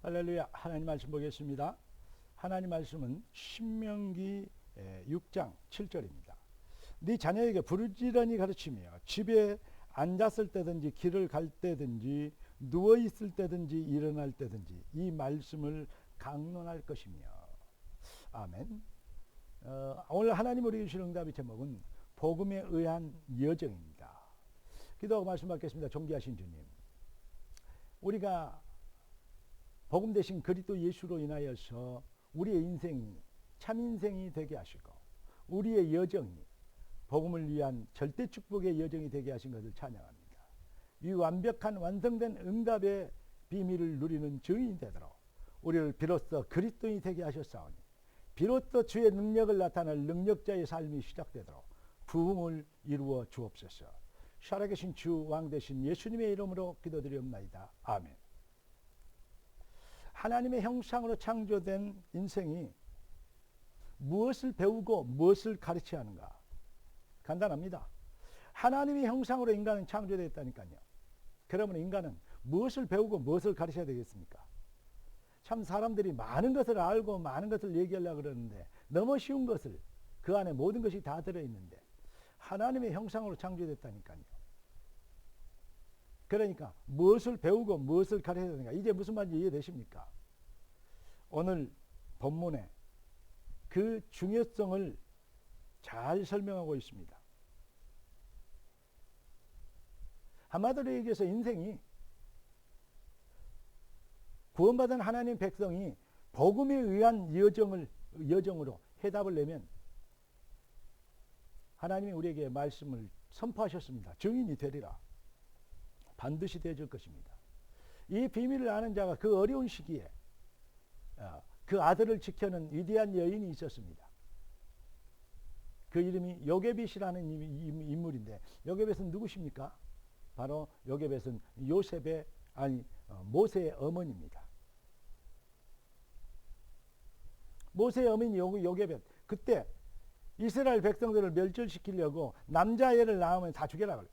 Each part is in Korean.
할렐루야. 하나님 말씀 보겠습니다. 하나님 말씀은 신명기 6장 7절입니다. 네 자녀에게 부르짖으니 가르치며 집에 앉았을 때든지 길을 갈 때든지 누워 있을 때든지 일어날 때든지 이 말씀을 강론할 것이며. 아멘. 오늘 하나님 우리 주신 응답의 제목은 복음에 의한 여정입니다. 기도하고 말씀 받겠습니다. 존귀하신 주님, 우리가 복음 대신 그리스도 예수로 인하여서 우리의 인생이 참 인생이 되게 하시고 우리의 여정이 복음을 위한 절대 축복의 여정이 되게 하신 것을 찬양합니다. 이 완벽한 완성된 응답의 비밀을 누리는 증인이 되도록 우리를 비로소 그리스도인이 되게 하셨사오니 비로소 주의 능력을 나타낼 능력자의 삶이 시작되도록 부흥을 이루어 주옵소서. 살아계신 주 왕 되신 예수님의 이름으로 기도드리옵나이다. 아멘. 하나님의 형상으로 창조된 인생이 무엇을 배우고 무엇을 가르쳐야 하는가? 간단합니다. 하나님의 형상으로 인간은 창조되었다니까요. 그러면 인간은 무엇을 배우고 무엇을 가르쳐야 되겠습니까? 참 사람들이 많은 것을 알고 많은 것을 얘기하려고 그러는데 너무 쉬운 것을, 그 안에 모든 것이 다 들어있는데 하나님의 형상으로 창조됐다니까요. 그러니까 무엇을 배우고 무엇을 가르쳐야 되는가? 이제 무슨 말인지 이해되십니까? 오늘 본문에 그 중요성을 잘 설명하고 있습니다. 한마디로 얘기해서 인생이 구원받은 하나님 백성이 복음에 의한 여정으로 해답을 내면 하나님이 우리에게 말씀을 선포하셨습니다. 증인이 되리라. 반드시 되어줄 것입니다. 이 비밀을 아는 자가 그 어려운 시기에 그 아들을 지켜는 위대한 여인이 있었습니다. 그 이름이 요게벳이라는 인물인데, 요게벳은 누구십니까? 바로 요게벳은 모세의 어머니입니다. 모세의 어머니 요게벳, 그때 이스라엘 백성들을 멸절시키려고 남자애를 낳으면 다 죽여라 그래요.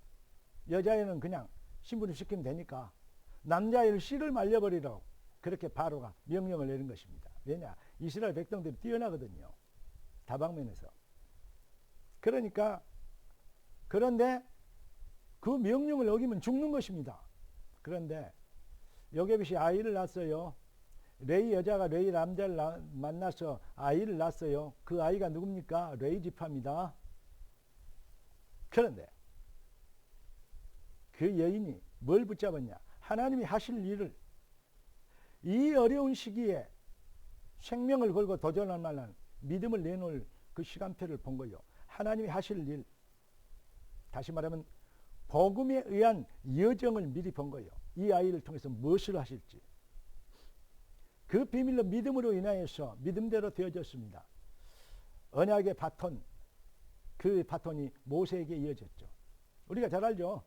여자애는 그냥 신부름 시키면 되니까 남자애를 씨를 말려버리라고 그렇게 바로가 명령을 내린 것입니다. 왜냐? 이스라엘 백성들이 뛰어나거든요. 다방면에서. 그런데 그 명령을 어기면 죽는 것입니다. 그런데 요게벳이 아이를 낳았어요. 레위 여자가 레위 남자를 만나서 아이를 낳았어요. 그 아이가 누굽니까? 레위 지파입니다. 그런데 그 여인이 뭘 붙잡았냐? 하나님이 하실 일을 이 어려운 시기에 생명을 걸고 도전할 만한 믿음을 내놓을 그 시간표를 본 거예요. 하나님이 하실 일, 다시 말하면 복음에 의한 여정을 미리 본 거예요. 이 아이를 통해서 무엇을 하실지. 그 비밀로 믿음으로 인하여서 믿음대로 되어졌습니다. 언약의 바톤, 그 바톤이 모세에게 이어졌죠. 우리가 잘 알죠.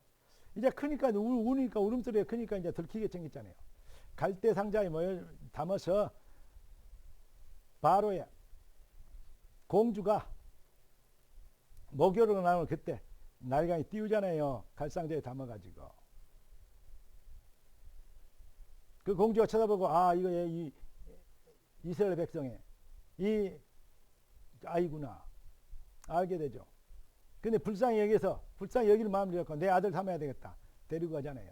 이제 크니까 우니까 울음소리가 크니까 이제 들키게 생겼잖아요. 갈대 상자에 담아서 바로의 공주가 목욕으로 나오면 그때 날강이 띄우잖아요. 갈상자에 담아가지고. 그 공주가 쳐다보고, 이거 이 이스라엘 백성의 이 아이구나. 알게 되죠. 근데 불쌍히 여기를 마음을 잡고 내 아들 삼아야 되겠다. 데리고 가잖아요.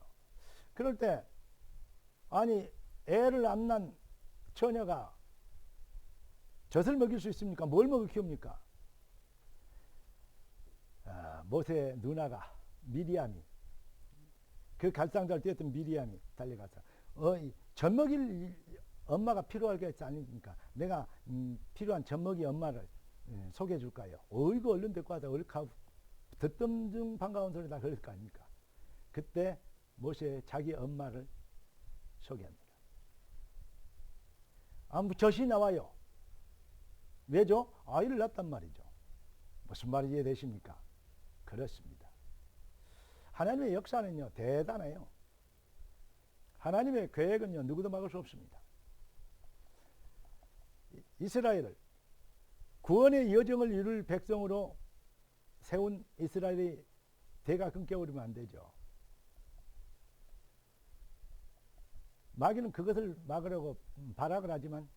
그럴 때, 애를 안 낳은 처녀가 젖을 먹일 수 있습니까? 뭘 먹을 키웁니까? 모세의 누나가 미리암이, 그 갈상자를 떼었던 미리암이 달려가서 젖 먹일 엄마가 필요하겠지 아닙니까? 내가 필요한 젖 먹이 엄마를 소개해 줄까요? 어이구 얼른 데리고 와서 듣던 중 반가운 소리 다 그럴 거 아닙니까? 그때 모세 자기 엄마를 소개합니다. 젖이 나와요. 왜죠? 아이를 낳았단 말이죠. 무슨 말인지 이해되십니까? 그렇습니다. 하나님의 역사는요, 대단해요. 하나님의 계획은요, 누구도 막을 수 없습니다. 이스라엘을 구원의 여정을 이룰 백성으로 세운 이스라엘이 대가 끊겨버리면 안 되죠. 마귀는 그것을 막으려고 발악을 하지만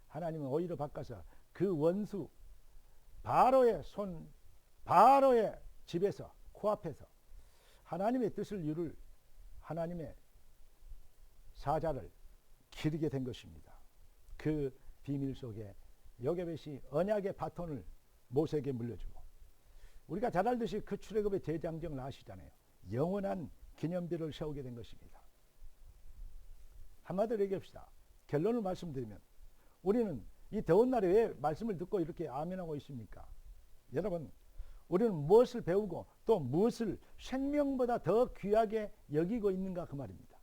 하나님은 오히려 바꿔서 그 원수 바로의 집에서 코앞에서 하나님의 뜻을 이룰 하나님의 사자를 기르게 된 것입니다. 그 비밀 속에 요게벳이 언약의 바톤을 모세에게 물려주고, 우리가 잘 알듯이 그 출애굽의 대장정을 아시잖아요. 영원한 기념비를 세우게 된 것입니다. 한마디로 얘기합시다. 결론을 말씀드리면 우리는 이 더운 날에 왜 말씀을 듣고 이렇게 아멘하고 있습니까? 여러분, 우리는 무엇을 배우고 또 무엇을 생명보다 더 귀하게 여기고 있는가 그 말입니다.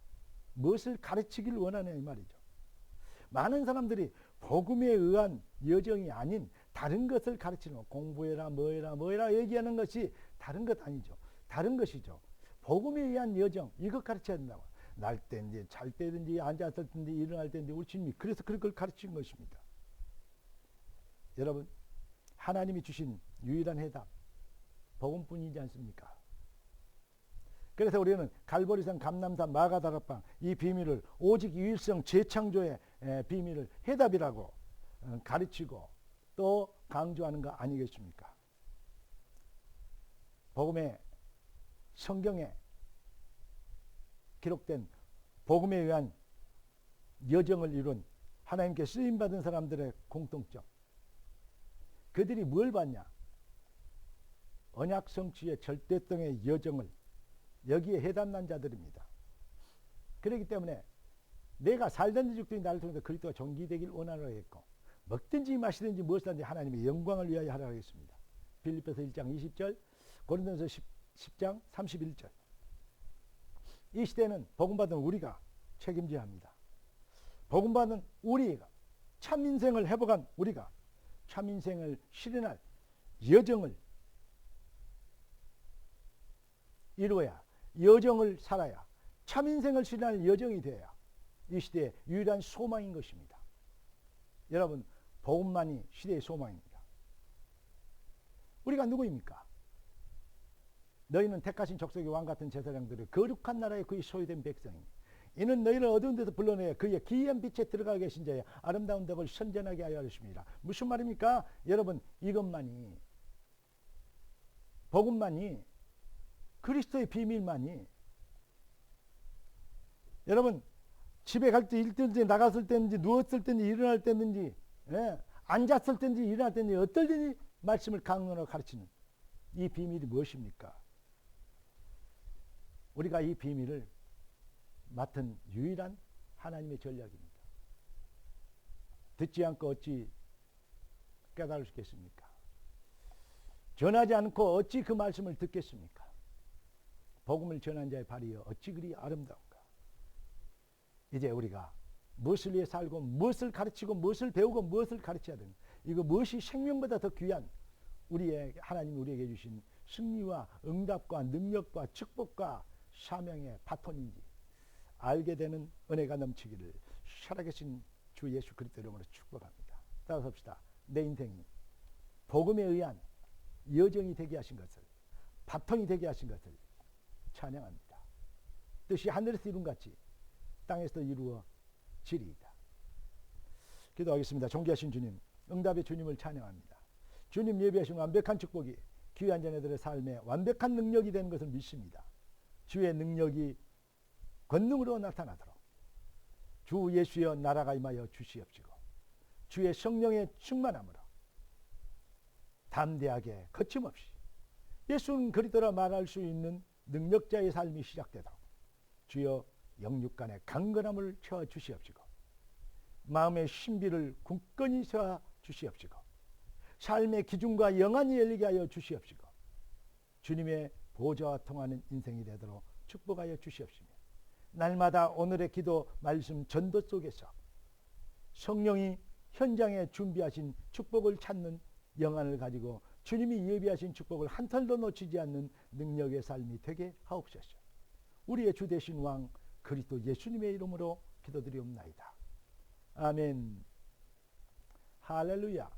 무엇을 가르치길 원하냐 이 말이죠. 많은 사람들이 복음에 의한 여정이 아닌 다른 것을 가르치는, 공부해라 뭐해라 얘기하는 것이 다른 것 아니죠. 다른 것이죠. 복음에 의한 여정, 이것 가르쳐야 된다고. 날 때인지 잘 때든지 앉았을 때든지 일어날 때든지 우리 주님이 그래서 그걸 가르치는 것입니다. 여러분, 하나님이 주신 유일한 해답 복음뿐이지 않습니까? 그래서 우리는 갈보리산, 감람산, 마가다락방 이 비밀을 오직 유일성 재창조의 비밀을 해답이라고 가르치고 또 강조하는 거 아니겠습니까? 복음의 성경에 기록된 복음에 의한 여정을 이룬 하나님께 쓰임받은 사람들의 공통점, 그들이 뭘 봤냐? 언약 성취의 절대성의 여정을 여기에 해당난 자들입니다. 그렇기 때문에 내가 살든지 죽든지 나를 통해서 그리스도가 존귀되길 원하노라 했고, 먹든지 마시든지 무엇이든지 하나님의 영광을 위하여 하라 하겠습니다. 빌립보서 1장 20절, 고린도서 10장 31절. 이 시대는 복음받은 우리가 책임져야 합니다. 복음받은 우리가, 참 인생을 회복한 우리가 참 인생을 실현할 여정을 이루어야, 여정을 살아야, 참 인생을 실현할 여정이 되어야 이 시대의 유일한 소망인 것입니다. 여러분, 복음만이 시대의 소망입니다. 우리가 누구입니까? 너희는 택하신 족속의 왕같은 제사장들의 거룩한 나라의 그의 소유된 백성이니 이는 너희를 어두운 데서 불러내어 그의 기이한 빛에 들어가 계신 자의 아름다운 덕을 선전하게 하여 하십니다. 무슨 말입니까? 여러분, 이것만이, 복음만이, 그리스도의 비밀만이, 여러분 집에 갈 때 일든지 나갔을 때든지 누웠을 때든지 일어날 때든지 앉았을 때든지 일어날 때든지 어떨 때든지 말씀을 강론하고 가르치는 이 비밀이 무엇입니까? 우리가 이 비밀을 맡은 유일한 하나님의 전략입니다. 듣지 않고 어찌 깨달을 수 있겠습니까? 전하지 않고 어찌 그 말씀을 듣겠습니까? 복음을 전한 자의 발이여 어찌 그리 아름다운가. 이제 우리가 무엇을 위해 살고 무엇을 가르치고 무엇을 배우고 무엇을 가르쳐야 되는, 이거 무엇이 생명보다 더 귀한 우리의 하나님이 우리에게 주신 승리와 응답과 능력과 축복과 사명의 바톤인지 알게 되는 은혜가 넘치기를 살아계신 주 예수 그리스도 이름으로 축복합니다. 따라서 합시다. 내 인생이 복음에 의한 여정이 되게 하신 것을, 바톤이 되게 하신 것을 찬양합니다. 뜻이 하늘에서 이룬 같이 땅에서 이루어지리이다. 기도하겠습니다. 존귀하신 주님, 응답의 주님을 찬양합니다. 주님 예비하신 완벽한 축복이 귀한 자녀들의 삶에 완벽한 능력이 되는 것을 믿습니다. 주의 능력이 권능으로 나타나도록 주 예수여 나라가 임하여 주시옵시고, 주의 성령의 충만함으로 담대하게 거침없이 예수는 그리스도라 말할 수 있는 능력자의 삶이 시작되도록 주여 영육간의 강건함을 채워 주시옵시고, 마음의 신비를 굳건히 세워 주시옵시고, 삶의 기준과 영안이 열리게 하여 주시옵시고, 주님의 보좌와 통하는 인생이 되도록 축복하여 주시옵시며, 날마다 오늘의 기도 말씀 전도 속에서 성령이 현장에 준비하신 축복을 찾는 영안을 가지고 주님이 예비하신 축복을 한 털도 놓치지 않는 능력의 삶이 되게 하옵소서. 우리의 주 되신 왕 그리스도 예수님의 이름으로 기도드리옵나이다. 아멘. 할렐루야.